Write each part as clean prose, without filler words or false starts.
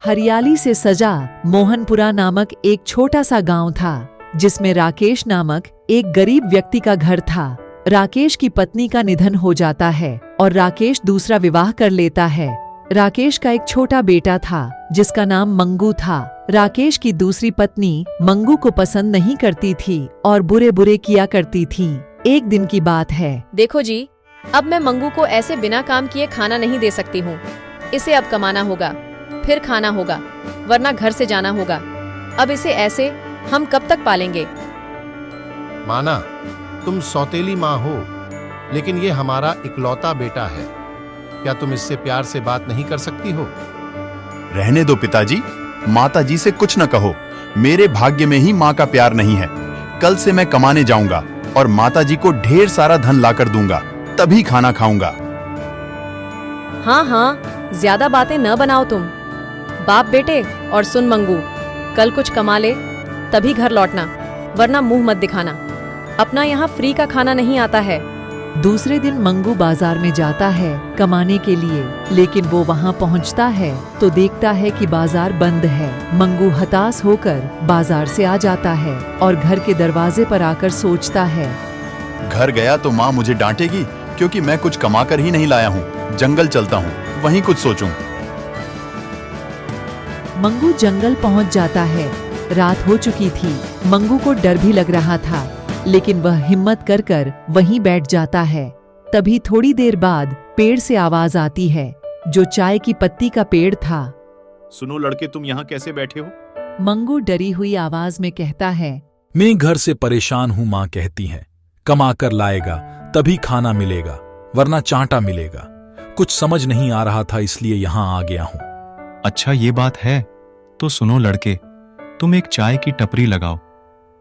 हरियाली से सजा मोहनपुरा नामक एक छोटा सा गांव था, जिसमें राकेश नामक एक गरीब व्यक्ति का घर था। राकेश की पत्नी का निधन हो जाता है और राकेश दूसरा विवाह कर लेता है। राकेश का एक छोटा बेटा था जिसका नाम मंगू था। राकेश की दूसरी पत्नी मंगू को पसंद नहीं करती थी और बुरे बुरे किया करती थी। एक दिन की बात है। देखो जी, अब मैं मंगू को ऐसे बिना काम किए खाना नहीं दे सकती हूँ। इसे अब कमाना होगा, फिर खाना होगा, वरना घर से जाना होगा। अब इसे ऐसे हम कब तक पालेंगे? माना, तुम सौतेली माँ हो, लेकिन ये हमारा इकलौता बेटा है। क्या तुम इससे प्यार से बात नहीं कर सकती हो? रहने दो पिताजी, माताजी से कुछ न कहो। मेरे भाग्य में ही माँ का प्यार नहीं है। कल से मैं कमाने जाऊंगा और माताजी को ढेर सारा धन लाकर दूंगा, तभी खाना खाऊंगा। हाँ हाँ, ज्यादा बातें न बनाओ तुम। बाप बेटे, और सुन मंगू, कल कुछ कमा ले तभी घर लौटना, वरना मुंह मत दिखाना। अपना यहाँ फ्री का खाना नहीं आता है। दूसरे दिन मंगू बाजार में जाता है कमाने के लिए, लेकिन वो वहाँ पहुँचता है तो देखता है कि बाजार बंद है। मंगू हताश होकर बाजार से आ जाता है और घर के दरवाजे पर आकर सोचता है, घर गया तो माँ मुझे डांटेगी, क्योंकि मैं कुछ कमा कर ही नहीं लाया हूँ। जंगल चलता हूँ, वहीं कुछ सोचूं। मंगू जंगल पहुंच जाता है। रात हो चुकी थी। मंगू को डर भी लग रहा था, लेकिन वह हिम्मत कर वहीं बैठ जाता है। तभी थोड़ी देर बाद पेड़ से आवाज आती है, जो चाय की पत्ती का पेड़ था। सुनो लड़के, तुम यहाँ कैसे बैठे हो? मंगू डरी हुई आवाज में कहता है, मैं घर से परेशान हूँ। माँ कहती है कमा कर लाएगा तभी खाना मिलेगा, वरना चांटा मिलेगा। कुछ समझ नहीं आ रहा था, इसलिए यहाँ आ गया हूँ। अच्छा ये बात है, तो सुनो लड़के, तुम एक चाय की टपरी लगाओ।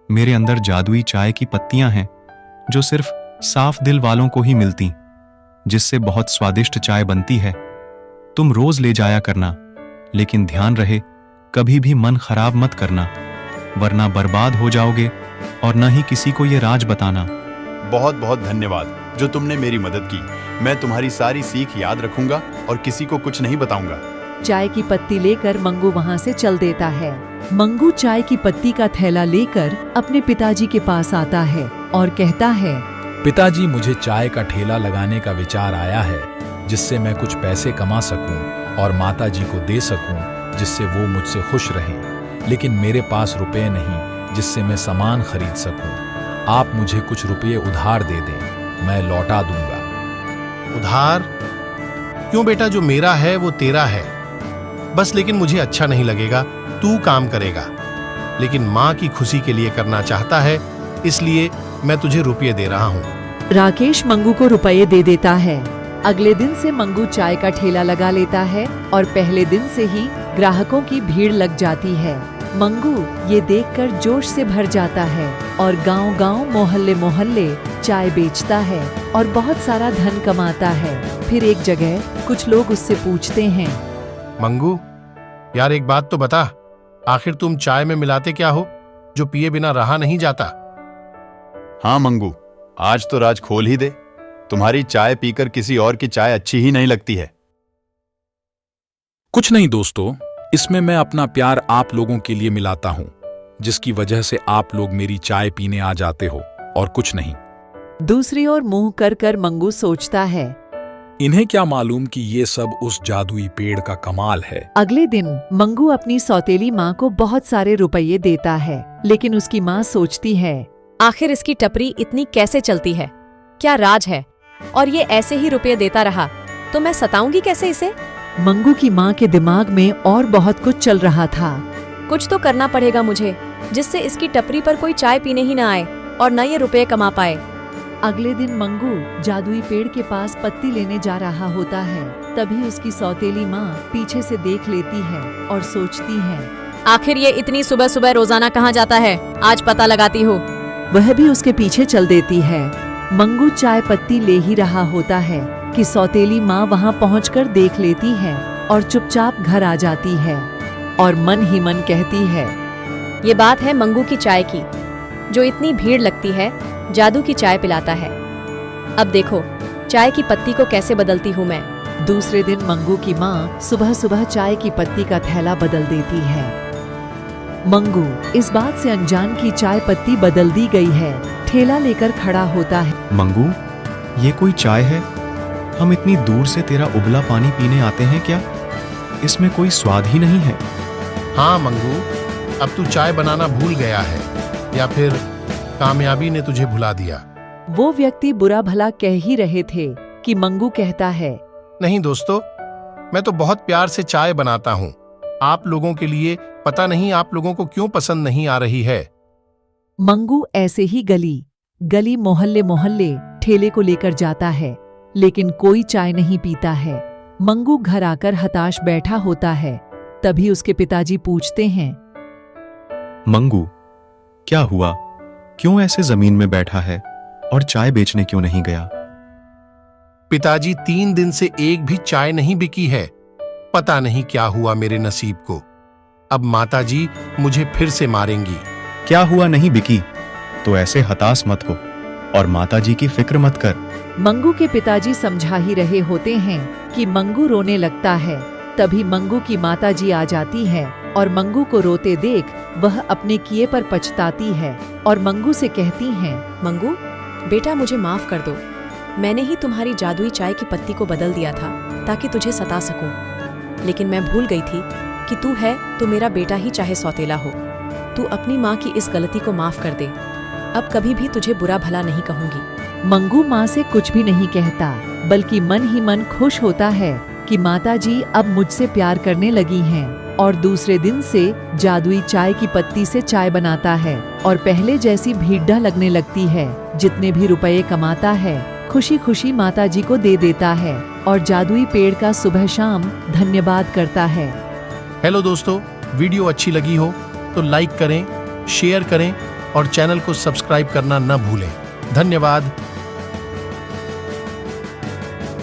मेरे अंदर जादुई चाय की पत्तियां हैं जो सिर्फ साफ दिल वालों को ही मिलती, जिससे बहुत स्वादिष्ट चाय बनती है। तुम रोज ले जाया करना, लेकिन ध्यान रहे कभी भी मन खराब मत करना, वरना बर्बाद हो जाओगे, और न ही किसी को ये राज बताना। बहुत बहुत धन्यवाद जो तुमने मेरी मदद की। मैं तुम्हारी सारी सीख याद रखूंगा और किसी को कुछ नहीं बताऊंगा। चाय की पत्ती लेकर मंगू वहाँ से चल देता है। मंगू चाय की पत्ती का थैला लेकर अपने पिताजी के पास आता है और कहता है, पिताजी, मुझे चाय का ठेला लगाने का विचार आया है, जिससे मैं कुछ पैसे कमा सकूं और माताजी को दे सकूं, जिससे वो मुझसे खुश रहें। लेकिन मेरे पास रुपए नहीं जिससे मैं सामान खरीद सकूं। आप मुझे कुछ रुपये उधार दे दें, मैं लौटा दूंगा। उधार? क्यों बेटा, जो मेरा है वो तेरा है। बस लेकिन मुझे अच्छा नहीं लगेगा। तू काम करेगा, लेकिन माँ की खुशी के लिए करना चाहता है, इसलिए मैं तुझे रुपये दे रहा हूँ। राकेश मंगू को रुपये दे देता है। अगले दिन से मंगू चाय का ठेला लगा लेता है और पहले दिन से ही ग्राहकों की भीड़ लग जाती है। मंगू ये देखकर जोश से भर जाता है और गांव-गांव, मोहल्ले-मोहल्ले चाय बेचता है और बहुत सारा धन कमाता है। फिर एक जगह कुछ लोग उससे पूछते हैं, मंगू यार, एक बात तो बता, आखिर तुम चाय में मिलाते क्या हो जो पिए बिना रहा नहीं जाता? हाँ मंगू, आज तो राज खोल ही दे। तुम्हारी चाय पीकर किसी और की चाय अच्छी ही नहीं लगती है। कुछ नहीं दोस्तों, इसमें मैं अपना प्यार आप लोगों के लिए मिलाता हूँ, जिसकी वजह से आप लोग मेरी चाय पीने आ जाते हो, और कुछ नहीं। दूसरी ओर मुंह कर मंगू सोचता है, इन्हें क्या मालूम कि ये सब उस जादुई पेड़ का कमाल है। अगले दिन मंगू अपनी सौतेली माँ को बहुत सारे रुपये देता है, लेकिन उसकी माँ सोचती है, आखिर इसकी टपरी इतनी कैसे चलती है? क्या राज है? और ये ऐसे ही रुपये देता रहा तो मैं सताऊंगी कैसे इसे? मंगू की माँ के दिमाग में और बहुत कुछ चल रहा था। कुछ तो करना पड़ेगा मुझे, जिससे इसकी टपरी पर कोई चाय पीने ही न आए और न ये रुपये कमा पाए। अगले दिन मंगू जादुई पेड़ के पास पत्ती लेने जा रहा होता है। तभी उसकी सौतेली माँ पीछे से देख लेती है और सोचती है, आखिर ये इतनी सुबह सुबह रोजाना कहाँ जाता है? आज पता लगाती हूँ। वह भी उसके पीछे चल देती है। मंगू चाय पत्ती ले ही रहा होता है कि सौतेली माँ वहाँ पहुँचकर देख लेती है और चुपचाप घर आ जाती है और मन ही मन कहती है, ये बात है मंगू की चाय की, जो इतनी भीड़ लगती है जादू की चाय पिलाता है। अब देखो चाय की पत्ती को कैसे बदलती हूँ मैं। दूसरे दिन मंगू की माँ सुबह सुबह चाय की पत्ती का थैला बदल देती है। मंगू इस बात से अनजान की चाय पत्ती बदल दी गई है, ठेला लेकर खड़ा होता है। मंगू, ये कोई चाय है? हम इतनी दूर से तेरा उबला पानी पीने आते हैं क्या? इसमें कोई स्वाद ही नहीं है। हाँ मंगू, अब तू चाय बनाना भूल गया है या फिर कामयाबी ने तुझे भुला दिया? वो व्यक्ति बुरा भला कह ही रहे थे कि मंगू कहता है, नहीं दोस्तों, मैं तो बहुत प्यार से चाय बनाता हूँ। आप लोगों के लिए पता नहीं आप लोगों को क्यों पसंद नहीं आ रही है। मंगू ऐसे ही गली गली मोहल्ले मोहल्ले ठेले को लेकर जाता है, लेकिन कोई चाय नहीं पीता है। मंगू घर आकर हताश बैठा होता है। तभी उसके पिताजी पूछते हैं, मंगू, क्या हुआ? क्यों ऐसे जमीन में बैठा है और चाय बेचने क्यों नहीं गया? पिताजी, 3 दिन से एक भी चाय नहीं बिकी है। पता नहीं क्या हुआ मेरे नसीब को। अब माताजी मुझे फिर से मारेंगी। क्या हुआ नहीं बिकी? तो ऐसे हताश मत हो और माताजी की फिक्र मत कर। मंगू के पिताजी समझा ही रहे होते हैं कि मंगू रोने लगता है। तभी मंगू की माताजी आ जाती है और मंगू को रोते देख वह अपने किए पर पछताती है और मंगू से कहती हैं, मंगू बेटा, मुझे माफ कर दो। मैंने ही तुम्हारी जादुई चाय की पत्ती को बदल दिया था ताकि तुझे सता सकूं। लेकिन मैं भूल गई थी कि तू है तो मेरा बेटा ही चाहे सौतेला हो। तू अपनी माँ की इस गलती को माफ कर दे। अब कभी भी तुझे बुरा भला नहीं कहूंगी। मंगू माँ से कुछ भी नहीं कहता, बल्कि मन ही मन खुश होता है कि माताजी अब मुझसे प्यार करने लगी हैं। और दूसरे दिन से जादुई चाय की पत्ती से चाय बनाता है और पहले जैसी भीड़ लगने लगती है। जितने भी रुपए कमाता है खुशी खुशी माताजी को दे देता है और जादुई पेड़ का सुबह शाम धन्यवाद करता है। हेलो दोस्तों, वीडियो अच्छी लगी हो तो लाइक करें, शेयर करें और चैनल को सब्सक्राइब करना न भूलें। धन्यवाद।